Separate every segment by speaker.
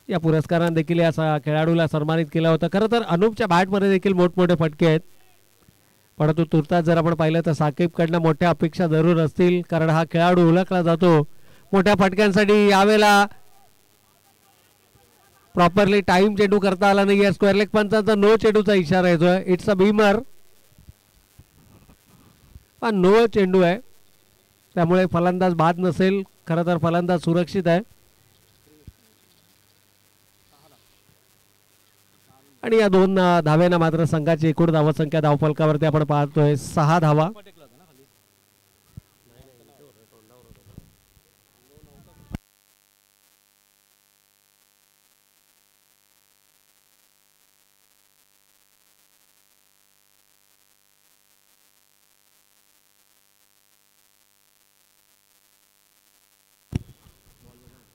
Speaker 1: या पुरस्काराने देखील या खेळाडूला सन्मानित केलं होतं. खरं तर अनूपच्या बॅटमध्ये देखील मोठमोठे फटके आहेत, परंतु तुर्तास जर आपण पाहिलं तर साकिबकडनं मोठ्या अपेक्षा जरूर असतील, कारण हा खेळाडू ओळखला जातो मोठ्या फटक्यांसाठी. यावेळेला प्रॉपरली टाइम चेंडू करता आला नाही. या स्क्वेअर लेग पंचांचा नो चेंडूचा इशारा येतोय. इट्स अ बीमर, हा नो चेंडू आहे, त्यामुळे फलंदाज बाद नसेल. खरं तर फलंदाज सुरक्षित आहे. आणि या 2 धाव्यांना मात्र संघाची एकूण धावसंख्या धावफलकावरती आपण पाहतोय 6 धावा.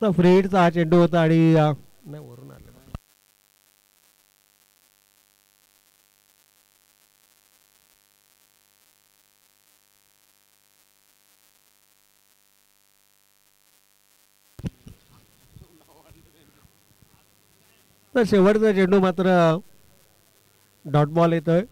Speaker 1: फ्री हिटचा हा चेंडू होता आणि नाही वरून आले. तर शेवटचा चेंडू मात्र डॉट बॉल येतोय.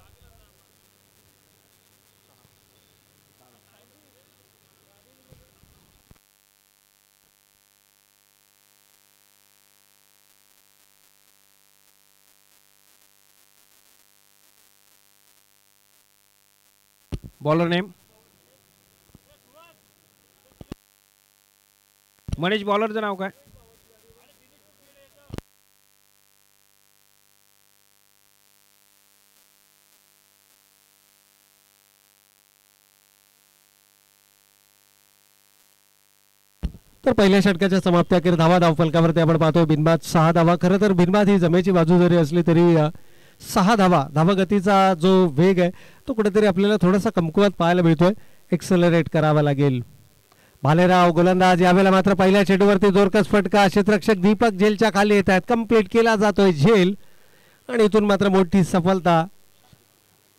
Speaker 2: Bowler name Manish. बॉलरचं नाव काय?
Speaker 1: तर पहिल्या षटकाच्या समाप्ती अखेर धावा धावफलकावरती आपण पाहतो बिनबाद 6 धावा. खरं तर बिनबाद ही जमेची बाजू जरी असली तरी 6 धावा धावगतीचा जो वेग आहे तो कुठेतरी आपल्याला थोडासा कमकुवत पाहायला मिळतोय. एक्सेलरेट करावा लागेल. भालेराव गोलंदाज. यावेळेला मात्र पहिल्या चेंडूवरती जोरकस फटका. क्षेत्ररक्षक दीपक झेलच्या खाली येत आहेत. कंप्लीट केला जातोय झेल आणि इथून मात्र मोठी सफलता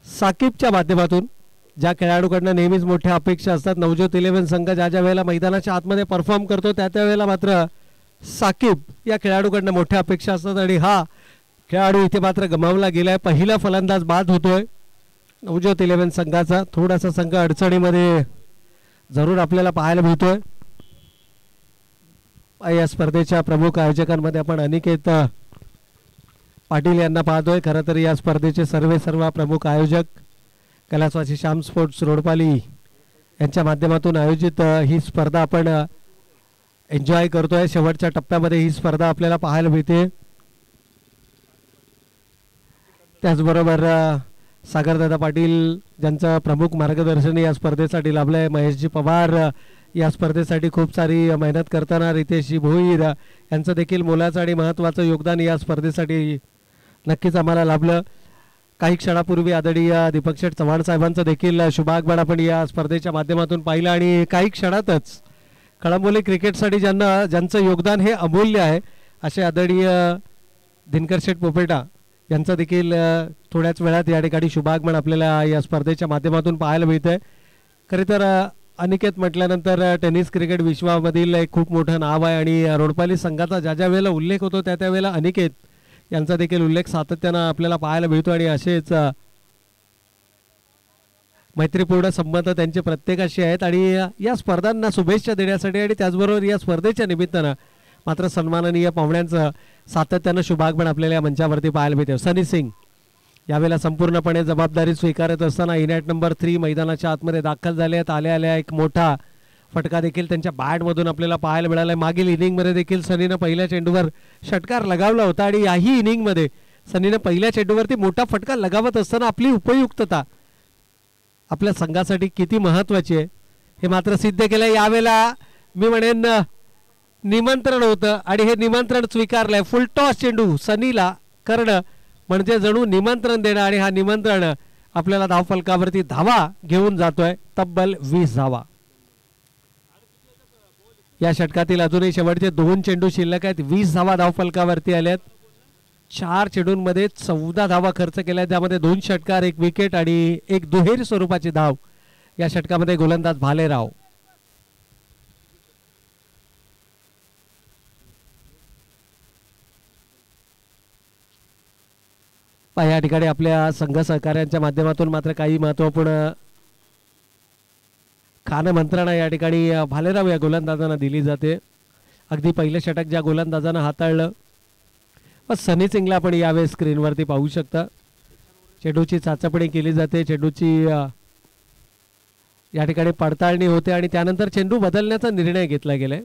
Speaker 1: साकिबच्या माध्यमातून. ज्या खेळाडूकडनं नेहमीच मोठ्या अपेक्षा असतात, नवज्योत 11 संघ ज्या ज्या वेळेला मैदानाच्या आतमध्ये परफॉर्म करतो त्या वेळेला मात्र साकिब या खेळाडूकडनं मोठ्या अपेक्षा असतात आणि हा खेळाडू इथे मात्र गमावला गेलाय. पहिला फलंदाज बाद होतोय नवज्योत 11 संघाचा. थोडासा संघ अडचणीमध्ये जरूर आपल्याला पाहायला मिळतोय. या स्पर्धेच्या प्रमुख आयोजकांमध्ये आपण अनिकेत पाटील यांना पाहतोय. खरं तर या स्पर्धेचे सर्व प्रमुख आयोजक कैलासवासी श्याम स्पोर्ट्स रोडपाली यांच्या माध्यमातून आयोजित ही स्पर्धा आपण एन्जॉय करतोय. शेवटच्या टप्प्यामध्ये ही स्पर्धा आपल्याला पाहायला मिळते. त्याचबरोबर सागरदादा पाटील ज्यांचं प्रमुख मार्गदर्शन या स्पर्धेसाठी लाभलंय. महेशजी पवार या स्पर्धेसाठी खूप सारी मेहनत करताना. रितेशजी भोईर यांचं देखील मोलाचं आणि महत्त्वाचं योगदान या स्पर्धेसाठी नक्कीच आम्हाला लाभलं. काही क्षणापूर्वी आदरणीय दीपक शेठ चव्हाण साहेबांचं देखील शुभागमन आपण या स्पर्धेच्या माध्यमातून पाहिलं आणि काही क्षणातच कळंबोली क्रिकेटसाठी ज्यांचं योगदान हे अमूल्य आहे असे आदरणीय दिनकर शेठ पोपेटा यांचं देखील थोड्याच वेळात या ठिकाणी शुभागमन आपल्याला या स्पर्धेच्या माध्यमातून पाहायला मिळतंय. खरे तर अनिकेत म्हटल्यानंतर टेनिस क्रिकेट विश्वामधील एक खूप मोठं नाव आहे आणि रोडपाली संघाचा ज्या ज्या वेळेला उल्लेख होतो त्या वेळेला अनिकेत यांचा देखील उल्लेख सातत्यानं आपल्याला पाहायला मिळतो आणि असेच मैत्रीपूर्ण संबंध त्यांचे प्रत्येकाशी आहेत आणि या स्पर्धांना शुभेच्छा देण्यासाठी आणि त्याचबरोबर या स्पर्धेच्या निमित्तानं मात्र सन्माननीय पाहुण्यांचं सातत्यानं शुभागमन आपल्याला या मंचावरती पाहायला मिळते. सनी सिंग यावेळेला संपूर्णपणे जबाबदारी स्वीकारत असताना इनॅट नंबर 3 मैदानाच्या आतमध्ये दाखल झाले आहेत. आल्या एक मोठा फटका देखील त्यांच्या बॅटमधून आपल्याला पाहायला मिळाला. मागील इनिंगमध्ये देखील सनीनं पहिल्या चेंडूवर षटकार लगावला होता आणि याही इनिंगमध्ये सनीनं पहिल्या चेंडूवरती मोठा फटका लगावत असताना आपली उपयुक्तता आपल्या संघासाठी किती महत्त्वाची आहे हे मात्र सिद्ध केलं. यावेळेला मी म्हणेन निमंत्रण होतं आणि हे निमंत्रण स्वीकारलंय. फुल टॉस चेंडू सनीला करणं म्हणजे जणू निमंत्रण देणं आणि हा निमंत्रण आपल्याला धावफलकावरती धावा घेऊन जातोय. तब्बल 20 धावा. या षटकातील अजूनही शेवटचे 2 चेंडू शिल्लक आहेत. 20 धावा धावफलकावरती आल्यात. 4 चेंडूंमध्ये 14 धावा खर्च केल्या, त्यामध्ये 2 षटकार 1 विकेट आणि 1 दुहेरी स्वरूपाची धाव. या षटकामध्ये गोलंदाज भालेराव. या ठिकाणी आपल्या संघ सहकार्यांच्या माध्यमातून मात्र काही महत्त्वपूर्ण खान मंत्रणा या ठिकाणी भालेराव या गोलंदाजांना दिली जाते. अगदी पहिलं षटक ज्या गोलंदाजानं हाताळलं बस सनी सिंगला आपण यावेळेस स्क्रीनवरती पाहू शकता. चेंडूची चाचपणी केली जाते, चेंडूची या ठिकाणी पडताळणी होते आणि त्यानंतर चेंडू बदलण्याचा निर्णय घेतला गेलाय.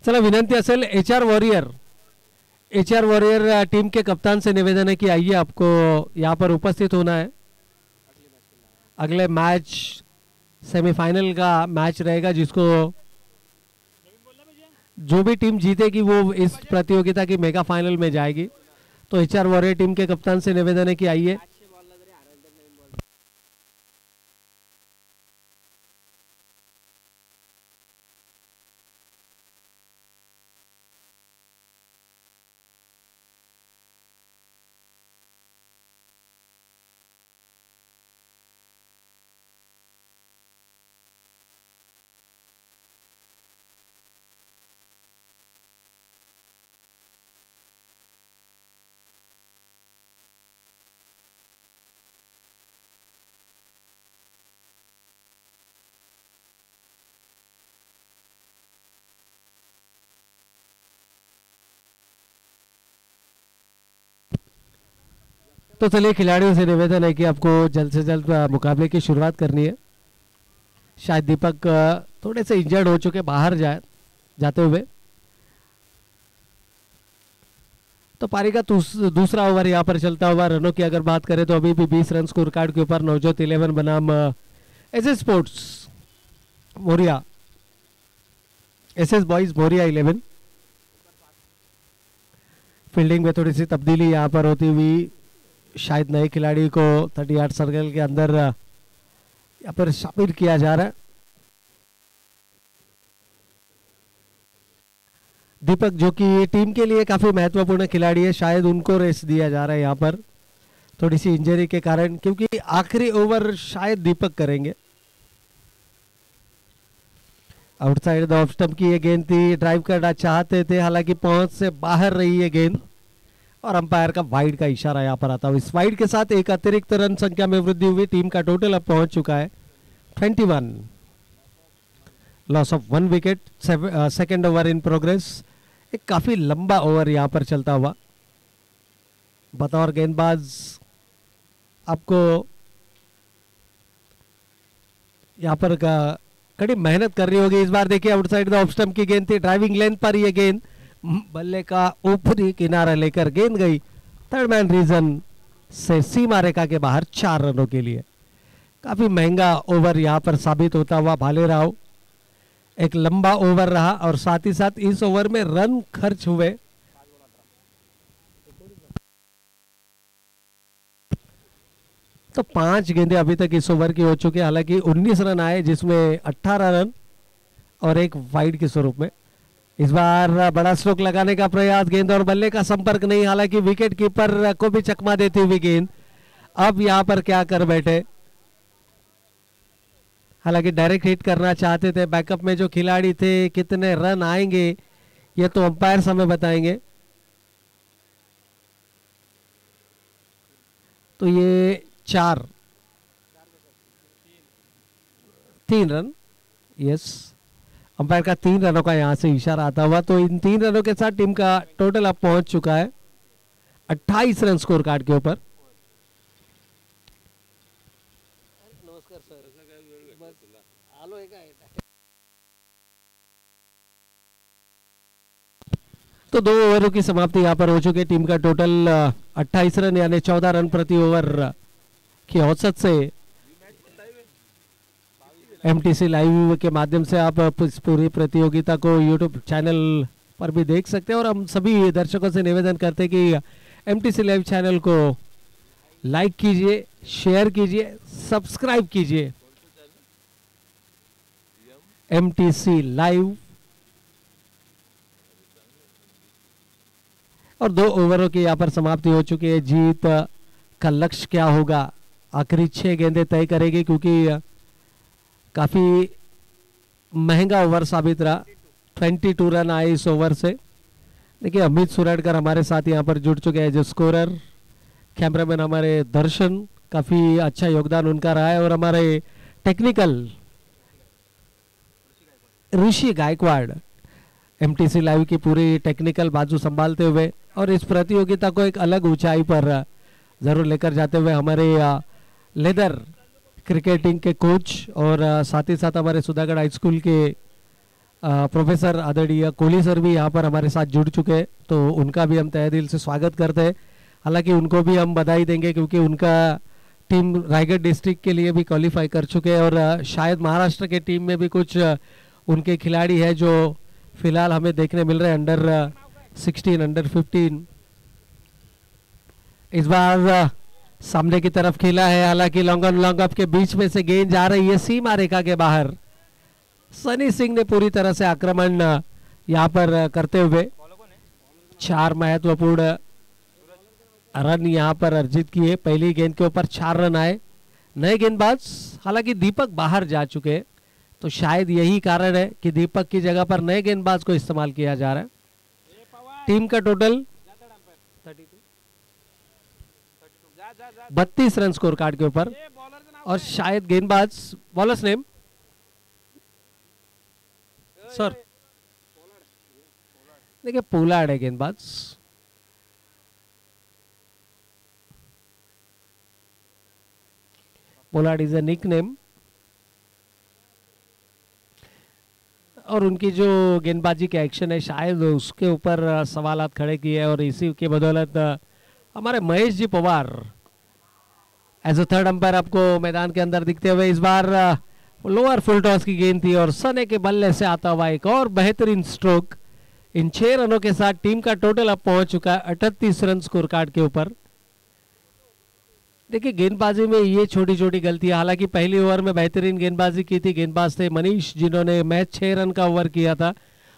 Speaker 1: चला विनंती असेल HR वॉरियर टीम के कप्तान से निवेदन है कि आइए, आपको यहाँ पर उपस्थित होना है. अगले मैच सेमीफाइनल का मैच रहेगा, जिसको जो भी टीम जीतेगी वो इस प्रतियोगिता की मेगा फाइनल में जाएगी. तो HR वॉरियर टीम के कप्तान से निवेदन है कि आइए. तो चलिए खिलाड़ियों से निवेदन है कि आपको जल्द से जल्द मुकाबले की शुरुआत करनी है. शायद दीपक थोड़े से इंजर्ड हो चुके, बाहर जाते हुए. तो पारी का दूसरा ओवर यहाँ पर चलता हुआ. रनों की अगर बात करें तो अभी भी 20 रन स्कोर कार्ड के ऊपर नवजोत 11 बनाम SS sports Moriya, SS boys Moriya 11. Fielding में थोड़ी सी तब्दीली यहाँ पर होती हुई, शायद नए खिलाड़ी को 38 सर्कल के अंदर यहाँ पर शामिल किया जा रहा है. दीपक जो कि टीम के लिए काफी महत्वपूर्ण खिलाड़ी है, शायद उनको रेस दिया जा रहा है यहाँ पर थोड़ी सी इंजरी के कारण, क्योंकि आखिरी ओवर शायद दीपक करेंगे. आउटसाइड द ऑफ स्टंप की ये गेंद थी, ड्राइव करना चाहते थे, हालांकि पहुंच से बाहर रही है गेंद और अंपायर का वाइड का इशारा यहाँ पर आता हुआ. इस वाइड के साथ एक अतिरिक्त रन संख्या में वृद्धि हुई. टीम का टोटल अब पहुंच चुका है 21. Loss of 1 wicket. Second over in progress. एक काफी लंबा ओवर यहाँ पर चलता हुआ. बतौर गेंदबाज आपको यहाँ पर कड़ी मेहनत करनी होगी. इस बार देखिए आउटसाइड द ऑफ स्टंप की गेंद थी, ड्राइविंग लेंथ पर यह गेंद बल्ले का ऊपरी किनारा लेकर गेंद गई थर्ड मैन रीजन से सीमा रेखा के बाहर 4 रनों के लिए. काफी महंगा ओवर यहाँ पर साबित होता हुआ भालेराव. एक लंबा ओवर रहा और साथ ही साथ इस ओवर में रन खर्च हुए. तो 5 गेंदें अभी तक इस ओवर की हो चुकी है. हालांकि 19 रन आए, जिसमें 18 रन और एक वाइड के स्वरूप में. इस बार बड़ा स्ट्रोक लगाने का प्रयास, गेंद और बल्ले का संपर्क नहीं, हालांकि विकेट कीपर को भी चकमा देती हुई गेंद. अब यहां पर क्या कर बैठे, हालांकि डायरेक्ट हिट करना चाहते थे. बैकअप में जो खिलाड़ी थे, कितने रन आएंगे ये तो अंपायर समय बताएंगे. तो ये 3 रन, यस, अंपायर का 3 रनों का यहां से इशारा आता हुआ. तो इन 3 रनों के साथ टीम का टोटल अब पहुंच चुका है 28 रन स्कोर कार्ड के ऊपर. नमस्कार सर. तो 2 ओवरों की समाप्ति यहां पर हो चुकी है. टीम का टोटल 28 रन यानी 14 रन प्रति ओवर की औसत से MTC लाइव के माध्यम से आप इस पूरी प्रतियोगिता को YouTube चैनल पर भी देख सकते हैं. और हम सभी दर्शकों से निवेदन करते हैं कि MTC लाइव चैनल को लाइक कीजिए, शेयर कीजिए, सब्सक्राइब कीजिए. MTC live. और 2 ओवरों की यहाँ पर समाप्ति हो चुकी है. जीत का लक्ष्य क्या होगा, आखिरी 6 गेंदें तय करेगी, क्योंकि काफी महंगा ओवर साबित रहा. 22 रन आए इस ओवर से. देखिए अमित सुराड़कर हमारे साथ यहाँ पर जुड़ चुके हैं जो स्कोरर। कैमरामैन हमारे दर्शन, काफ़ी अच्छा योगदान उनका रहा है। और हमारे टेक्निकल ऋषि गायकवाड़ एमटीसी लाइव की पूरी टेक्निकल बाजू संभालते हुए और इस प्रतियोगिता को एक अलग ऊंचाई पर ज़रूर लेकर जाते हुए हमारे लेदर क्रिकेटिंग के कोच और साथ ही साथ हमारे सुधागढ़ हाई स्कूल के प्रोफेसर आदरणीय कोहली सर भी यहाँ पर हमारे साथ जुड़ चुके हैं, तो उनका भी हम तहे दिल से स्वागत करते हैं। हालांकि उनको भी हम बधाई देंगे क्योंकि उनका टीम रायगढ़ डिस्ट्रिक्ट के लिए भी क्वालिफाई कर चुके हैं और शायद महाराष्ट्र के टीम में भी कुछ उनके खिलाड़ी हैं जो फिलहाल हमें देखने मिल रहे हैं अंडर 16, अंडर 15। इस बार सामने की तरफ खेला है, हालांकि long on long up K beach में से गेंद जा रही है सीमा रेखा के बाहर। सनी सिंह ने पूरी तरह से आक्रमण यहाँ पर करते हुए 4 महत्वपूर्ण रन यहाँ पर अर्जित किए। पहली गेंद के ऊपर 4 रन आए। नए गेंदबाज हालांकि दीपक बाहर जा चुके हैं, तो शायद यही कारण है कि दीपक की जगह पर नए गेंदबाज को इस्तेमाल किया जा रहा है। टीम का टोटल 32 रन स्कोर कार्ड के ऊपर और शायद गेंदबाज बॉलर्स नेम सर देखिए पोलार्ड है गेंदबाज। Pollard is a nick name और उनकी जो गेंदबाजी के एक्शन है शायद उसके ऊपर सवालात खड़े किए और इसी के बदौलत हमारे Mahesh ji Pawar as a third umpire आपको मैदान के अंदर दिखते हुए। इस बार लोअर फुल टॉस की गेंद थी और सने के बल्ले से आता हुआ एक और बेहतरीन स्ट्रोक। इन 6 रनों के साथ टीम का टोटल अब पहुंच चुका है 38 रन स्कोर कार्ड के ऊपर। देखिए गेंदबाजी में ये छोटी छोटी गलतियां, हालांकि पहली ओवर में बेहतरीन गेंदबाजी की थी। गेंदबाज थे मनीष जिन्होंने मैच 6 रन का ओवर किया था।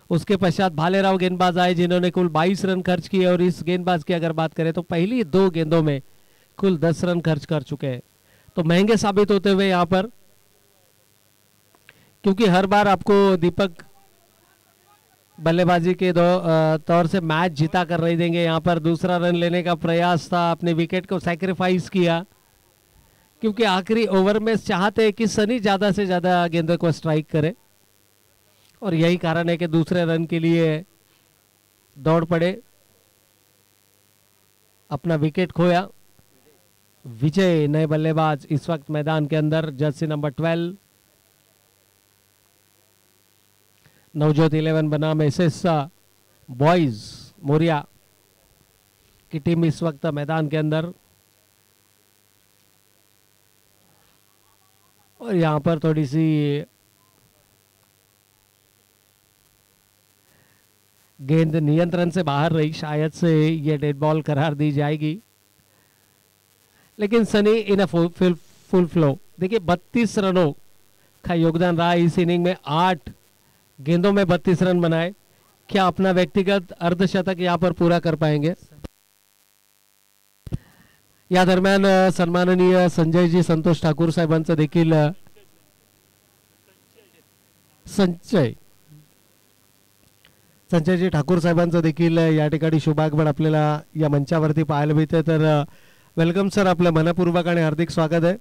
Speaker 1: उसके पश्चात भालेराव गेंदबाज आए जिन्होंने कुल 22 रन खर्च किए और इस गेंदबाज की अगर बात करें तो पहली 2 गेंदों में कुल 10 रन खर्च कर चुके हैं, तो महंगे साबित होते हुए यहाँ पर, क्योंकि हर बार आपको दीपक बल्लेबाजी के तौर से मैच जीता कर नहीं देंगे। यहाँ पर दूसरा रन लेने का प्रयास था, अपने विकेट को सैक्रिफाइस किया क्योंकि आखिरी ओवर में चाहते हैं कि सनी ज्यादा से ज्यादा गेंदों को स्ट्राइक करे और यही कारण है कि दूसरे रन के लिए दौड़ पड़े, अपना विकेट खोया। विजय नए बल्लेबाज इस वक्त मैदान के अंदर, जर्सी नंबर 12 नवजोत 11 बनाम एसएस बॉयज मोरिया की टीम इस वक्त मैदान के अंदर। और यहां पर थोड़ी सी गेंद नियंत्रण से बाहर रही, शायद से ये डेड बॉल करार दी जाएगी, लेकिन सनी इन अ फुल फ्लो। देखिए 32 रनों का योगदान रहा इस इनिंग में। 8 गेंदों में 32 रन बनाए। क्या अपना व्यक्तिगत अर्धशतक यहाँ पर पूरा कर पाएंगे? या दरम्यान सन्माननीय संजयजी संतोष ठाकूर साहेबांचं देखील संजयजी ठाकूर साहेबांचं देखील या ठिकाणी शुभागमन आपल्याला या मंचावरती पाहायला मिळते। तर वेलकम सर, आपलं मनपूर्वक आणि हार्दिक स्वागत आहे।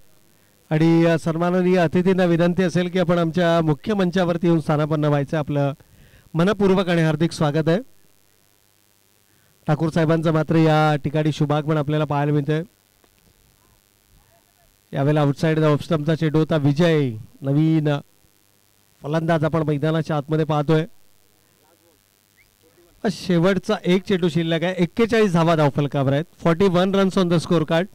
Speaker 1: आणि सन्माननीय अतिथींना विनंती असेल की आपण आमच्या मुख्य मंचावरती येऊन स्थानापन्न व्हायचं। आपलं मनपूर्वक आणि हार्दिक स्वागत आहे। ठाकूर साहेबांचं मात्र या ठिकाणी शुभागमन आपल्याला पाहायला मिळतंय। यावेळेला आउटसाइड द ऑफ स्टंपचा चेंडू होता। विजय नवीन फलंदाज आपण मैदानाच्या आतमध्ये पाहतोय। शेवटचा एक चेंडू शिल्लक आहे। 41 धावा धावफलकावर आहेत। 41 runs on the score card.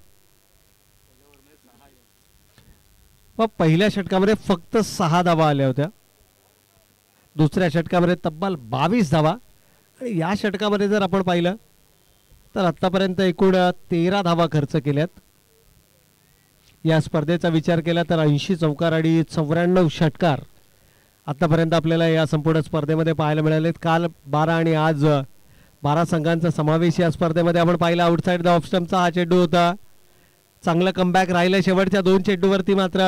Speaker 1: पहिल्या षटकामध्ये फक्त 6 धावा आल्या होत्या, दुसऱ्या षटकामध्ये तब्बल 22 धावा आणि या षटकामध्ये जर आपण पाहिलं तर आतापर्यंत एकूण 13 धावा खर्च केल्यात। या स्पर्धेचा विचार केला तर 80 चौकार आणि 94 षटकार आतापर्यंत आपल्याला या संपूर्ण स्पर्धेमध्ये पाहायला मिळालेत। काल 12 आणि आज 12 संघांचा समावेश या स्पर्धेमध्ये आपण पाहिला। आउटसाइड द ऑफ स्टंपचा हा चेंडू होता। चांगलं कमबॅक राहिलं। शेवटच्या 2 चेंडूवरती मात्र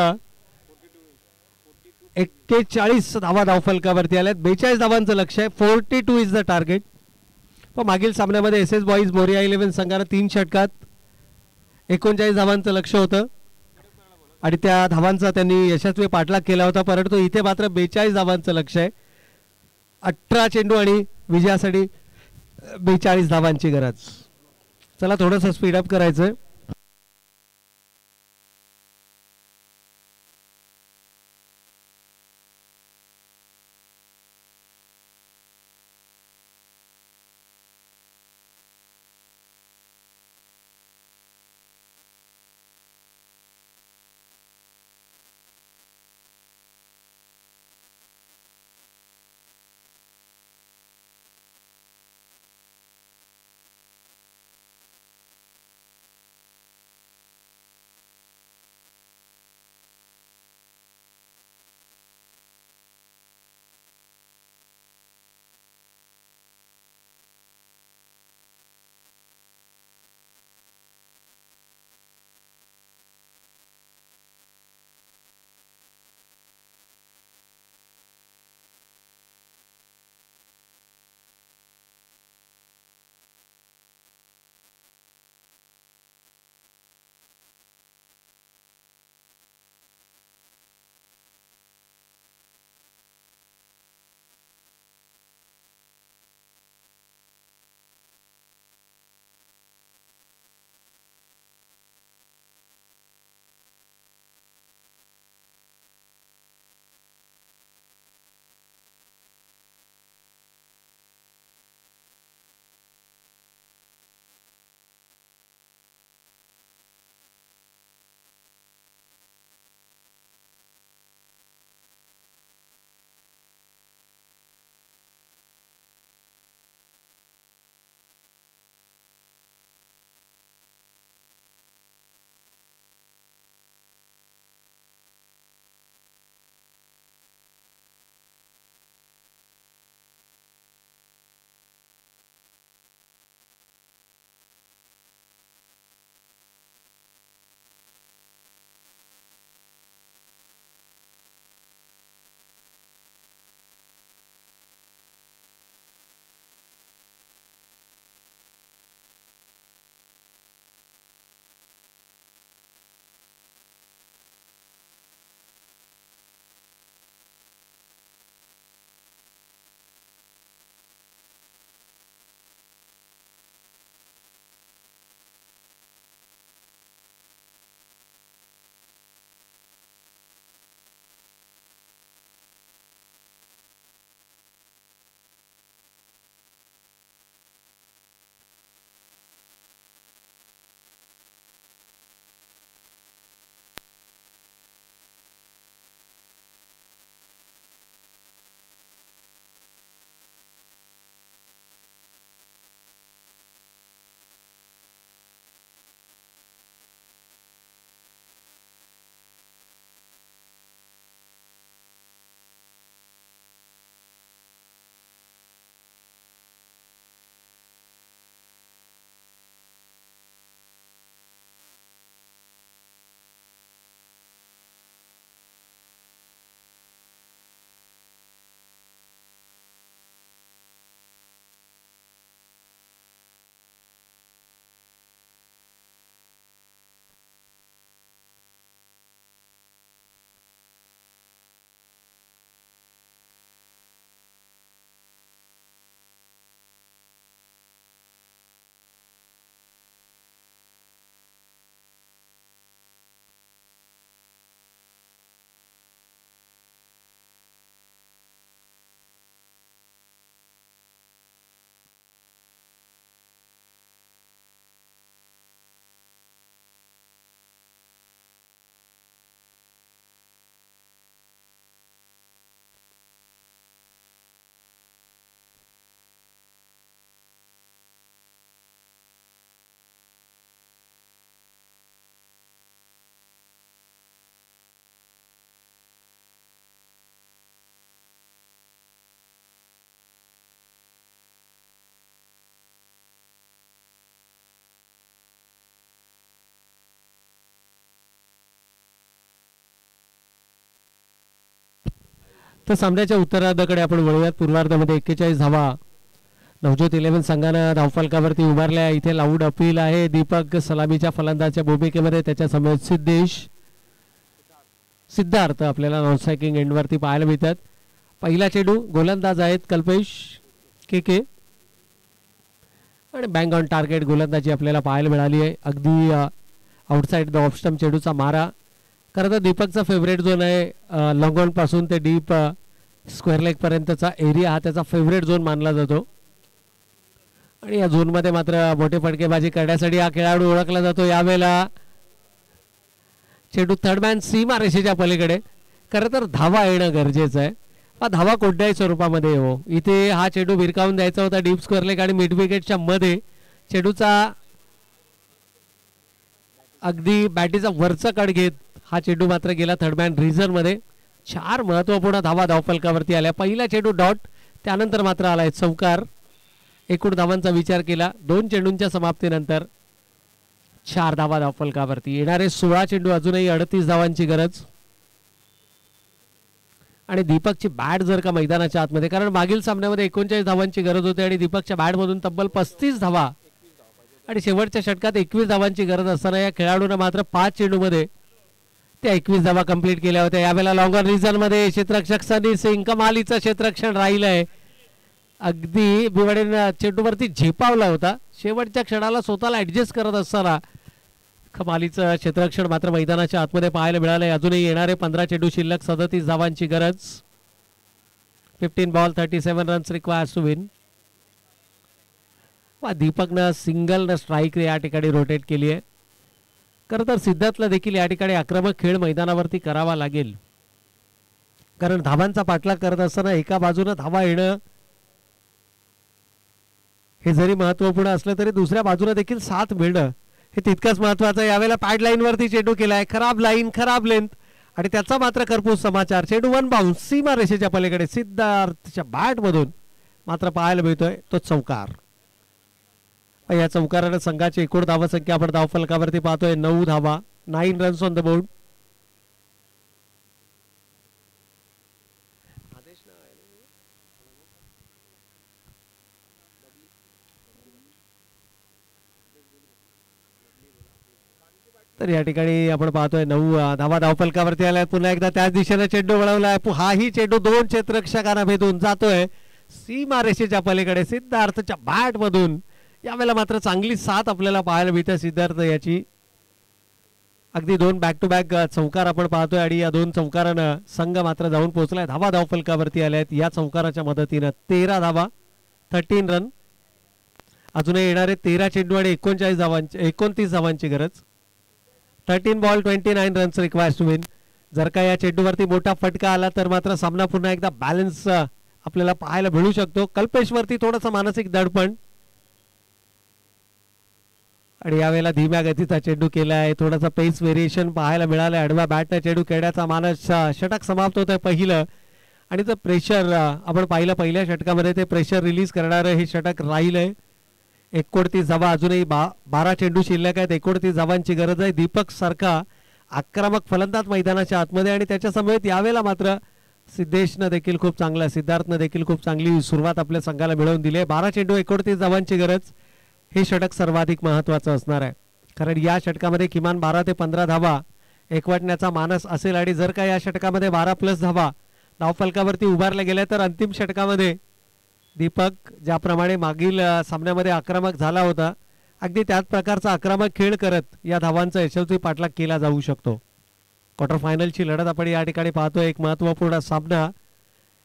Speaker 1: 41 धावा धावफलकावरती आल्यात। 42 धावांचं लक्ष्य आहे। 42 इज द टार्गेट। पण मागील सामन्यामध्ये एस एस बॉईज मोरिया 11 संघानं 3 षटकात 39 धावांचं लक्ष होतं आणि त्या धावांचा त्यांनी यशस्वी पाठलाग केला होता. परंतु इथे मात्र 42 धावांचं लक्ष आहे. 18 चेंडू आणि विजयासाठी 42 धावांची गरज. चला थोडंसं स्पीडअप करायचं. तर सामन्याच्या उत्तरार्धाकडे आपण वळूयात. पूर्वार्धामध्ये 41 धावा नवज्योत 11 संघानं धावफलकावरती उभारल्या. इथे लाऊड अपील आहे. दीपक सलामीच्या फलंदाच्या भूमिकेमध्ये, त्याच्या समोर सिद्धार्थ आपल्याला नॉन स्ट्रायकिंग एंडवरती पाहायला मिळतात. पहिला चेंडू, गोलंदाज आहेत कल्पेश के आणि बँग ऑन टार्गेट गोलंदाजी आपल्याला पाहायला मिळाली आहे. अगदी आउटसाइड द ऑफ स्टंप चेंडूचा मारा. खरं तर दीपकचा फेवरेट झोन आहे. लॉंग ऑन पासून ते डीप स्क्वेअर लेग पर्यंतचा एरिया हा त्याचा फेवरेट झोन मानला जातो आणि या झोनमध्ये मात्र मोठे फटकेबाजी करण्यासाठी हा खेळाडू ओळखला जातो. यावेळेला चेंडू थर्डमॅन सीमा रेषेच्या पलीकडे. खरं तर धावा येणं गरजेचं आहे. धावा कोणत्याही स्वरूपामध्ये हो. इथे हा चेंडू भिरकावून द्यायचा होता डीप स्क्वेअर लेग आणि मिड विकेटच्या मध्ये. चेंडूचा अगदी बॅटीचा वरचा कड घेत हा चेंडू मात्र गेला थर्डमॅन रिझन मध्ये. 4 महत्वपूर्ण धावा धावफलकावरती आल्या. पहिला चेंडू डॉट, त्यानंतर मात्र आलाय चौकार. एकूण धावांचा विचार केला 2 चेंडूंच्या समाप्तीनंतर 4 धावा धावफलकावरती. येणारे 16 चेंडू, अजूनही 38 धावांची गरज. आणि दीपकची बॅट जर का मैदानाच्या आतमध्ये, कारण मागील सामन्यामध्ये 39 धावांची गरज होती आणि दीपकच्या बॅटमधून तब्बल 35 धावा आणि शेवटच्या षटकात 21 धावांची गरज असताना या खेळाडूंना मात्र 5 चेंडूमध्ये त्या 21 धावा कंप्लीट केल्या होत्या. यावेळेला लॉंगर रिझन मध्ये क्षेत्ररक्षक सनी सिंग, कमालीचं क्षेत्ररक्षण राहिलंय. अगदी बिवाडेनं चेंडूवरती झेपावला होता. शेवटच्या क्षणाला स्वतःला ऍडजस्ट करत असताना कमालीचं क्षेत्ररक्षण मात्र मैदानाच्या आतमध्ये पाहायला मिळालंय. अजूनही येणारे 15 चेंडू शिल्लक, 37 धावांची गरज. 15 ball 37 runs required to win. दीपकनं सिंगल स्ट्राईक या ठिकाणी रोटेट केली आहे. खरं तर सिद्धार्थला देखील या ठिकाणी आक्रमक खेळ मैदानावरती करावा लागेल, कारण धावांचा पाठलाग करत असताना एका बाजूने धावा येणं हे जरी महत्त्वपूर्ण असलं तरी दुसऱ्या बाजूने देखील साथ मिळणं हे तितकंच महत्त्वाचं आहे. यावेळेला पॅड लाईन वरती चेंडू केलाय. खराब लाईन, खराब लेंथ आणि त्याचा मात्र खरपूस समाचार. चेंडू 1 बाउन्स सीमा रेषेच्या पलीकडे. सिद्धार्थच्या बॅट मधून मात्र पाहायला मिळतोय तो चौकार. या चौकारानं संघाची एकूण धावा संख्या आपण धावफलकावरती पाहतोय 9 धावा, 9 रन्स ऑन द बोर्ड. तर या ठिकाणी आपण पाहतोय 9 धावा धावफलकावरती आल्या. पुन्हा एकदा त्याच दिशेने चेंडू वळवलाय. हाही चेंडू 2 क्षेत्ररक्षकांना भेदून जातोय सीमा रेषेच्या पलीकडे सिद्धार्थच्या बॅट मधून. यावेळेला मात्र चांगली साथ आपल्याला पाहायला मिळते सिद्धार्थ याची. अगदी 2 बॅक टू बॅक चौकार आपण पाहतोय आणि या 2 चौकारानं संघ मात्र जाऊन पोहोचलाय. धावा धावफलकावरती आल्या आहेत या चौकाराच्या मदतीनं. 13 धावा, 13 रन. अजूनही येणारे 13 चेंडू आणि 29 धावांची गरज. 13 ball 29 runs required to win. जर का या चेंडूवरती मोठा फटका आला तर मात्र सामना पुन्हा एकदा बॅलन्स आपल्याला पाहायला मिळू शकतो. कल्पेशवरती थोडासा मानसिक दडपण आणि यावेळेला धीम्या गतीचा चेंडू केला आहे. थोडासा पेस व्हेरिएशन पाहायला मिळालंय. आडव्या बॅटने चेंडू खेळण्याचा मानस. षटक समाप्त होत आहे पहिलं आणि ते प्रेशर आपण पाहिलं पहिल्या षटकामध्ये ते प्रेशर रिलीज करणारं हे षटक राहिलंय. 29 धावा, अजूनही 12 चेंडू शिल्लक आहेत. 29 धावांची गरज आहे. दीपक सारखा आक्रमक फलंदाज मैदानाच्या आतमध्ये आणि त्याच्या समेत यावेळेला मात्र सिद्धेशनं देखील खूप चांगला, सिद्धार्थनं देखील खूप चांगली सुरुवात आपल्या संघाला मिळवून दिली आहे. 12 चेंडू 29 धावांची गरज. हे षटक सर्वाधिक महत्त्वाचं असणार आहे, कारण या षटकामध्ये किमान 12 ते 15 धावा एकवटण्याचा मानस असेल आणि जर का या षटकामध्ये 12+ धावा धावफलकावरती उभारल्या गेल्या तर अंतिम षटकामध्ये दीपक ज्याप्रमाणे मागील सामन्यामध्ये आक्रमक झाला होता अगदी त्याच प्रकारचा आक्रमक खेळ करत या धावांचा यशस्वी पाठलाग केला जाऊ शकतो. क्वार्टर फायनलची लढत आपण या ठिकाणी पाहतोय. एक महत्त्वपूर्ण सामना.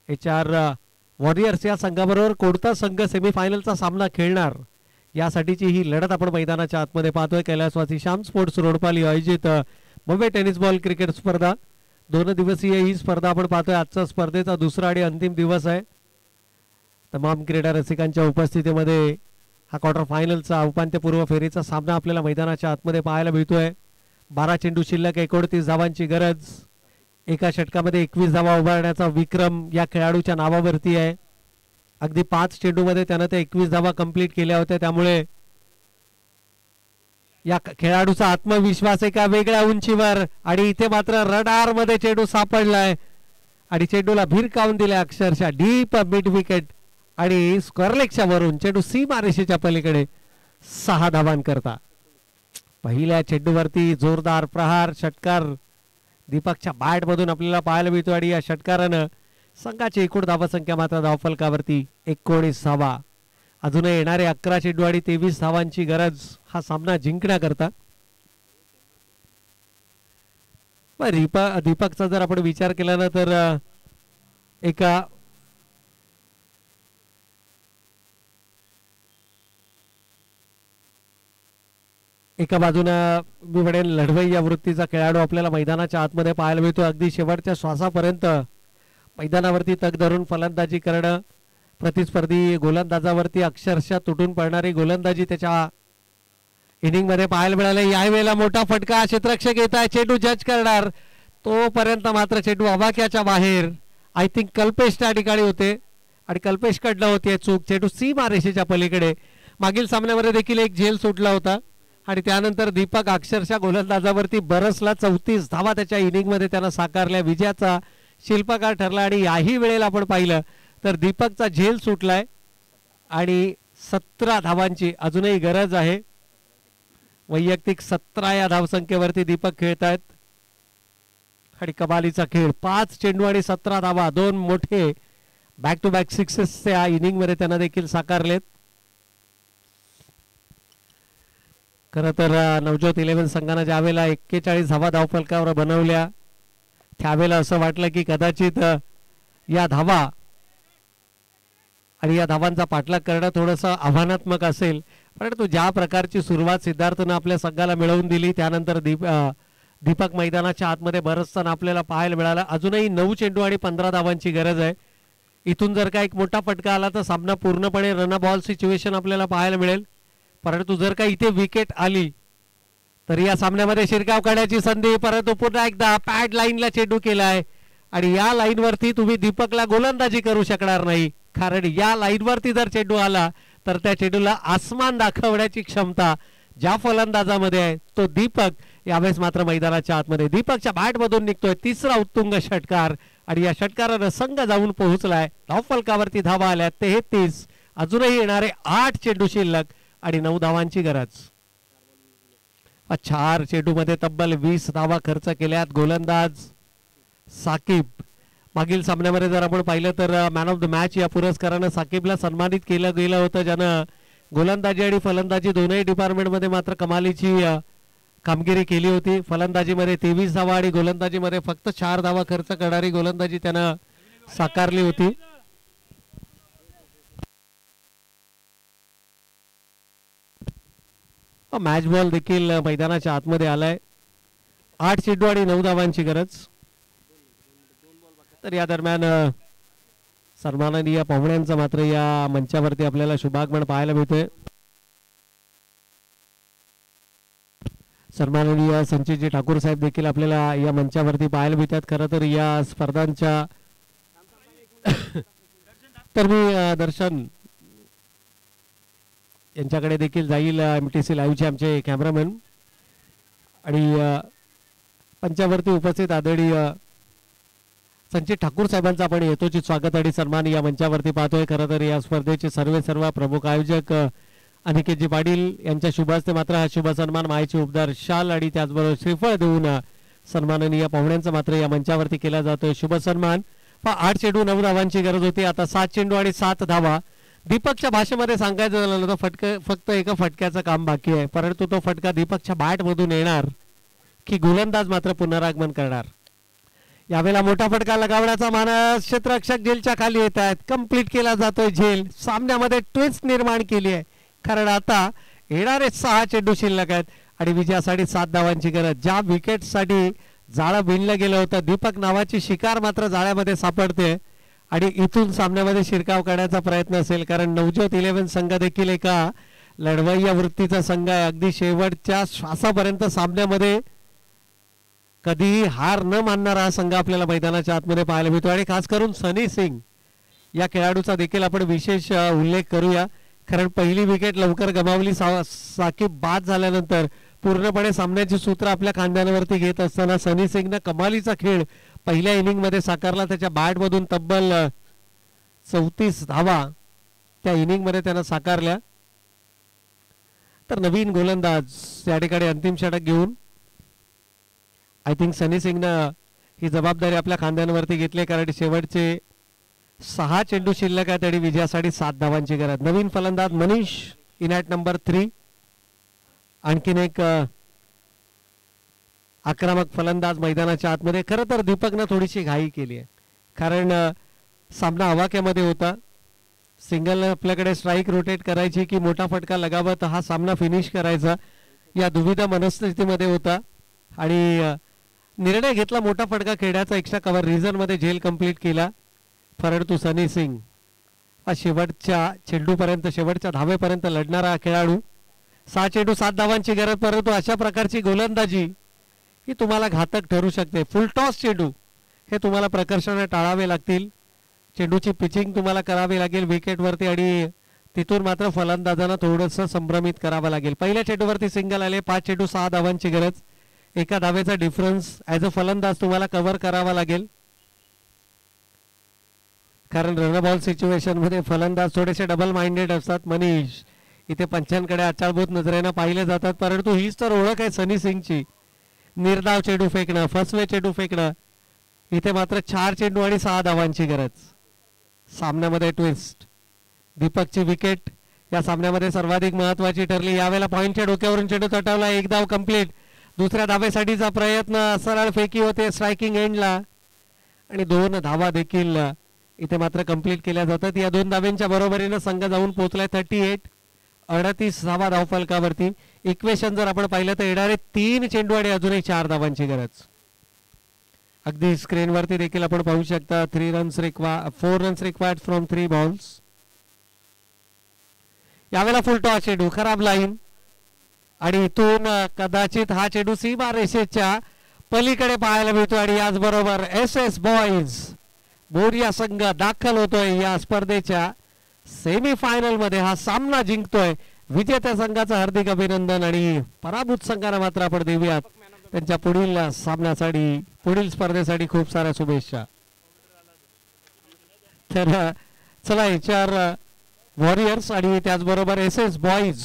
Speaker 1: HR वॉरियर्स या संघाबरोबर कोणता संघ सेमीफायनलचा सामना खेळणार यासाठीची ही लढत आपण मैदानाच्या आतमध्ये पाहतोय. कैलासवासी श्याम स्पोर्ट्स रोडपाली आयोजित मुंबई टेनिस बॉल क्रिकेट स्पर्धा. 2 दिवसीय ही स्पर्धा आपण पाहतोय. आजचा स्पर्धेचा दुसरा आणि अंतिम दिवस आहे. तमाम क्रीडा रसिकांच्या उपस्थितीमध्ये हा क्वार्टर फायनलचा उपांत्यपूर्व फेरीचा सामना आपल्याला मैदानाच्या आतमध्ये पाहायला मिळतोय. 12 चेंडू शिल्लक, 29 धावांची गरज. एका षटकामध्ये 21 धावा उभारण्याचा विक्रम या खेळाडूच्या नावावरती आहे. अगदी 5 चेंडूमध्ये त्यानं ते 21 धावा कंप्लीट केल्या होत्या. त्यामुळे या खेळाडूचा आत्मविश्वास एका वेगळ्या उंचीवर आणि इथे मात्र रडार मध्ये चेंडू सापडलाय आणि चेंडूला भिरकावून दिलाय अक्षरशः डीप मिड विकेट आणि स्क्वेअरलेगच्या वरून चेंडू सीमारेषेच्या पलीकडे 6 धावांकरता. पहिल्या चेंडूवरती जोरदार प्रहार षटकार दीपकच्या बॅट मधून आपल्याला पाहायला मिळतो आणि या षटकारानं संघाची एकूण धावसंख्या मात्र धावफलकावरती 19 धावा. अजूनही येणारे 11 चेंडू आणि 23 धावांची गरज हा सामना जिंकण्याकरता. दीपकचा जर आपण विचार केला ना तर एका बाजूनं मी म्हणेन लढवई या वृत्तीचा खेळाडू आपल्याला मैदानाच्या आतमध्ये पाहायला मिळतो. अगदी शेवटच्या श्वासापर्यंत मैदानावरती तग धरून फलंदाजी करणं, प्रतिस्पर्धी गोलंदाजावरती अक्षरशः तुटून पडणारी गोलंदाजी त्याच्या इनिंग मध्ये पाहायला मिळाले. यावेळेला मोठा फटका क्षेत्ररक्षक येत आहे, चेंडू जज करणार तोपर्यंत मात्र चेंडू आवाक्याच्या बाहेर. आय थिंक कल्पेश त्या ठिकाणी होते आणि कल्पेश कडनं होती चूक. चेंडू सीमारेषेच्या पलीकडे. मागील सामन्यामध्ये देखील एक झेल सुटला होता आणि त्यानंतर दीपक अक्षरशः गोलंदाजावरती बरसला. 34 धावा त्याच्या इनिंग मध्ये त्यानं साकारल्या, विजयाचा शिल्पकार ठरला. आणि याही वेळेला आपण पाहिलं तर दीपकचा झेल सुटलाय आणि 17 धावांची अजूनही गरज आहे. वैयक्तिक 17 या धावसंख्येवरती दीपक खेळतायत आणि कमालीचा खेळ. 5 चेंडू आणि 17 धावा, 2 मोठे बॅक टू बॅक सिक्सेस त्या इनिंग मध्ये त्यांना देखील साकारलेत. खरं तर नवज्योत 11 संघानं ज्या वेळेला 41 धावा धावफलकावर बनवल्या त्यावेळेला असं वाटलं की कदाचित या धावा आणि या धावांचा पाठलाग करणं थोडंसं आव्हानात्मक असेल, परंतु ज्या प्रकारची सुरुवात सिद्धार्थनं आपल्या संघाला मिळवून दिली त्यानंतर दीपक मैदानाच्या आतमध्ये बरसताना आपल्याला पाहायला मिळालं. अजूनही 9 चेंडू आणि 15 धावांची गरज आहे. इथून जर का एक मोठा फटका आला तर सामना पूर्णपणे रन बॉल सिच्युएशन आपल्याला पाहायला मिळेल. परंतु जर का इथे विकेट आली तर या सामन्यामध्ये शिरकाव करण्याची संधी. परंतु पुन्हा एकदा पॅड लाईनला चेंडू केलाय आणि या लाईनवरती तुम्ही दीपकला गोलंदाजी करू शकणार नाही, कारण या लाईनवरती जर चेंडू आला तर त्या चेंडूला आसमान दाखवण्याची क्षमता ज्या फलंदाजामध्ये आहे तो दीपक. यावेळेस मात्र मैदानाच्या आतमध्ये दीपकच्या बॅट मधून निघतोय तिसरा उत्तुंग षटकार आणि या षटकारानं संघ जाऊन पोहोचलाय. धावफलकावरती धावा आल्या 33. अजूनही येणारे 8 चेंडू शिल्लक आणि 9 धावांची गरज. 4 चेंडू मध्ये तब्बल 20 धावा खर्च केल्यात गोलंदाज साकिब. मागील सामन्यामध्ये जर आपण पाहिलं तर मॅन ऑफ द मॅच या पुरस्कारानं साकिबला सन्मानित केलं गेलं होतं, ज्यानं गोलंदाजी आणि फलंदाजी दोनही डिपार्टमेंटमध्ये मात्र कमालीची कामगिरी केली होती. फलंदाजीमध्ये 23 धावा आणि गोलंदाजीमध्ये फक्त 4 धावा खर्च करणारी गोलंदाजी त्यानं साकारली होती. मॅच बॉल देखील मैदानाच्या आतमध्ये आलाय. 8 चेंडू आणि 9 धावांची गरज. तर या दरम्यान सन्माननीय पाहुण्यांचा मात्र या मंचावरती आपल्याला शुभागमन पाहायला मिळतोय. सन्माननीय संचितजी ठाकूर साहेब देखील आपल्याला या मंचावरती पाहायला मिळतात. खरं तर या स्पर्धांच्या तर मी दर्शन यांच्याकडे देखील जाईल, MTC लाईव्हचे आमचे कॅमेरामॅन आणि मंचावरती उपस्थित आदरणीय संचित ठाकूर साहेबांचा आपण यथोचित स्वागत आणि सन्मान या मंचावरती पाहतोय. खरं तर या स्पर्धेचे सर्व प्रमुख आयोजक अनिकेतजी पाटील यांच्या शुभ हस्ते मात्र हा शुभ सन्मान मायेची उपदार शाल आणि त्याचबरोबर श्रीफळ देऊन सन्माननीय पाहुण्यांचा मात्र या मंचावरती केला जातोय शुभ सन्मान. 8 चेंडू 9 धावांची गरज होती. आता 7 चेंडू आणि 7 धावा. दीपकच्या भाषेमध्ये सांगायचं झालं तर फक्त एका फटक्याचं काम बाकी आहे, परंतु तो फटका दीपकच्या बॅट मधून येणार की गोलंदाज मात्र पुनरागमन करणार. यावेळेला मोठा फटका लगावण्याचा मानस. क्षेत्ररक्षक झेलच्या खाली येत आहेत. कंप्लीट केला जातोय झेल. सामन्यामध्ये ट्विस्ट निर्माण केली आहे, कारण आता येणारे 6 चेंडू शिल्लक आहेत आणि विजयासाठी 7 धावांची गरज. ज्या विकेटसाठी जाळं विणलं गेलं होतं, दीपक नावाची शिकार मात्र जाळ्यामध्ये सापडते आणि इथून सामन्यामध्ये शिरकाव करण्याचा प्रयत्न असेल, कारण नवज्योत 11 संघ देखील एका लढवय्या वृत्तीचा संघ आहे. अगदी शेवटच्या श्वासापर्यंत सामन्यामध्ये कधीही हार न मानणारा हा संघ आपल्याला मैदानाच्या आतमध्ये पाहायला मिळतो. आणि खास करून सनी सिंग या खेळाडूचा देखील आपण विशेष उल्लेख करूया, कारण पहिली विकेट लवकर गमावली. साकिब बाद झाल्यानंतर पूर्णपणे सामन्याची सूत्र आपल्या खांद्यांवरती घेत असताना सनी सिंगने कमालीचा खेळ पहिल्या इनिंग मध्ये साकारला. त्याच्या बॅट मधून तब्बल 34 धावा त्या इनिंगमध्ये त्यानं साकारल्या. तर नवीन गोलंदाज या ठिकाणी अंतिम षटक घेऊन आय थिंक सनी सिंगनं ही जबाबदारी आपल्या खांद्यांवरती घेतली, कारण शेवटचे 6 चेंडू शिल्लक आहेत आणि विजयासाठी 7 धावांची गरज. नवीन फलंदाज मनीष इन ॲट नंबर 3. आणखीन एक आक्रमक फलंदाज मैदानाच्या आतमध्ये. खरं तर दीपकनं थोडीशी घाई केली आहे, कारण सामना आवाक्यामध्ये होता. सिंगल आपल्याकडे स्ट्राईक रोटेट करायची की मोठा फटका लगावत हा सामना फिनिश करायचा या दुविधा मनस्थितीमध्ये होता आणि निर्णय घेतला मोठा फटका खेळण्याचा. एक्स्ट्रा कव्हर रिझन मध्ये झेल कंप्लीट केला, परंतु सनी सिंग हा शेवटच्या चेंडूपर्यंत शेवटच्या धावेपर्यंत लढणारा खेळाडू. 6 चेंडू 7 धावांची गरज, परंतु अशा प्रकारची गोलंदाजी ही तुम्हाला घातक ठरू शकते. फुल टॉस चेंडू हे तुम्हाला प्रकर्षाने टाळावे लागतील. चेंडूची पिचिंग तुम्हाला करावी लागेल विकेटवरती आणि तिथून मात्र फलंदाजांना थोडंसं संभ्रमित करावं लागेल. पहिल्या चेंडूवरती सिंगल आले. 5 चेंडू 6 धावांची गरज. एका धावेचा डिफरन्स ॲज अ फलंदाज तुम्हाला कव्हर करावा लागेल, कारण रनबॉल सिच्युएशन मध्ये फलंदाज थोडेसे डबल माइंडेड असतात. मनीष इथे पंचांकडे आचारभूत नजरेनं पाहिले जातात, परंतु हीच तर ओळख आहे सनी सिंगची. निर्धाव चेंडू फेकणं, फसवे चेंडू फेकणं. इथे मात्र 4 चेंडू आणि 6 धावांची गरज. सामन्यामध्ये ट्विस्ट. दीपकची विकेट या सामन्यामध्ये सर्वाधिक महत्वाची ठरली. यावेळेला पॉइंटच्या डोक्यावरून चेंडू तटवला. 1 धाव कंप्लीट. दुसऱ्या धावेसाठीचा प्रयत्न, सरळ फेकी होते स्ट्रायकिंग एंडला आणि 2 धावा देखील इथे मात्र कंप्लीट केल्या जातात. या 2 धाव्यांच्या बरोबरीनं संघ जाऊन पोहोचलाय 38. 38 धावफलकावरती. इक्वेशन जर आपण पाहिलं तर येणारे 3 चेंडू आणि अजूनही 4 धावांची गरज. अगदी स्क्रीनवरती देखील आपण पाहू शकता 4 रन्स रिक्वायर्ड फ्रॉम 3 बॉल्स. यावेळेला फुल टॉस चेंडू, खराब लाईन आणि इथून कदाचित हा चेंडू सीमा रेषेच्या पलीकडे पाहायला मिळतो आणि याचबरोबर SS बॉईज बोरिया संघ दाखल होतोय या स्पर्धेच्या सेमीफायनल मध्ये. हा सामना जिंकतोय. विजेत्या संघाचं हार्दिक अभिनंदन आणि पराभूत संघाला मात्र आपण देऊयात त्यांच्या पुढील सामन्यासाठी, पुढील स्पर्धेसाठी खूप साऱ्या शुभेच्छा. तर चला HR वॉरियर्स आणि त्याचबरोबर SS बॉईज